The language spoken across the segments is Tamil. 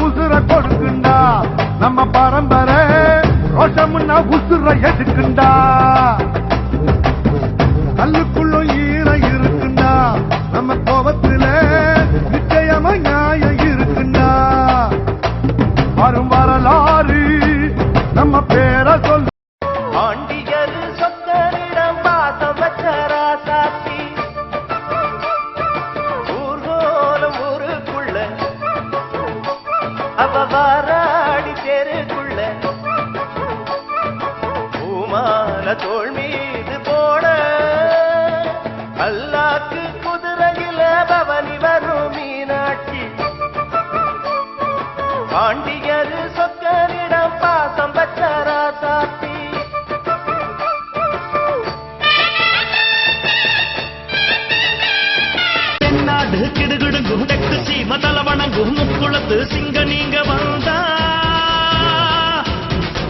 உசுர கொடுக்குண்டா நம்ம பரம்பரை ரோஷம்னா உசுர எதுக்குண்டா கல்லுக்குள்ள ஈரம் இருக்குண்டா நம்ம கோபத்துல நிச்சயமா நியாயம் இருக்குண்டா வரும் வரலாறு நம்ம பேரை சொல் ஆண்டியர் சொத்தரிடம் பாசம் வச்சரா சாத்தி ஊர்கோலம் ஊருக்குள்ள அவ வாராடி தெருக்குள்ள பூமால தோல் மீது போட அல்லாக்கு குதிரையில பவனி வரும் மீனாட்சி ஆண்டியர் சொக்கரிடம் பாசம் வச்சரா சாத்தி தென்னாடு கிடுகிடுங்கு தெற்கு சீம தலவணங்கு முக்குளத்து சிங்க நீங்க வந்தா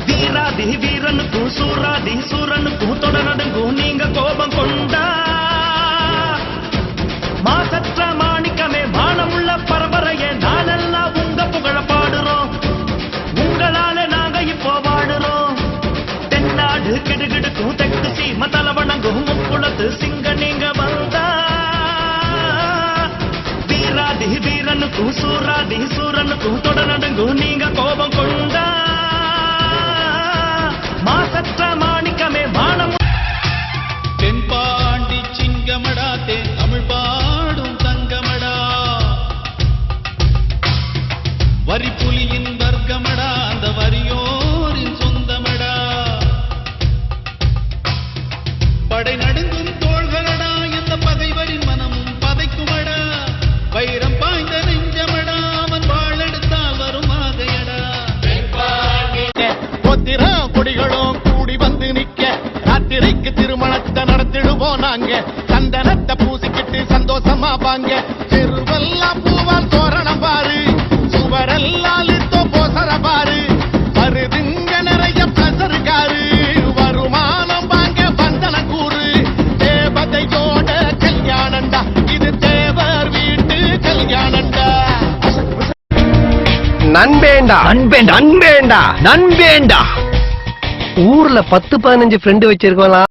வீராதி வீரனுக்கு சூராதி சூரனுக்கு தொடரடுங்கு நீங்க கோபம் கொண்டா மாசற்ற மாணிக்கமே மானமுள்ள பரம்பரையே நாளெல்லாம் உங்க புகழ பாடுறோம் உங்களால நாங்க இப்போ வாடுறோம் தென்னாடு கிடுகிடுக்கு தெற்கு சீம தலவணங்கு முக்குளத்து சிங்க நீங்க வந்தா வீராதி வீரனுக்கு சூராதி சூரனுக்கு தொடரடுங்கு நீங்க கோபம் கொண்டா மாசற்ற மாணிக்கமே மானம் தென்பாண்டி சிங்கமடா தென் தமிழ் பாடும் தங்கமடா வரி புலியின் வர்க்கமடா அந்த வரியோரின் சொந்தமடா படை நடுங்கும் தோள்களடா எந்த பகைவரின் மனமும் பதைக்குமடா வைரம் பாய்ந்த நெஞ்சமடா அவன் வாழெடுத்தால் வரும் ஆகையடா பொத்திர கொடிகளும் கூடி வந்து நிக்க ராத்திரைக்கு திருமணத்தை நடத்திடுவோம் நாங்க சந்தனத்தை பூசிக்கிட்டு சந்தோஷமா பாங்க தெருவெல்லாம் பூவால் தோரணம் பாரு சுவரெல்லாம் லிட்டோ போசர பாரு வருதுங்க நிறைய பிரசருக்காரு வருமானம் வாங்க வந்தன கூறு தேவதையோட கல்யாணண்டா இது தேவர் வீட்டு கல்யாணண்டா நண்பேண்டா நண்பேண்டா நண்பேண்டா நண்பேண்டா ஊர்ல 10-15 ஃப்ரெண்டு வச்சிருக்கலாம்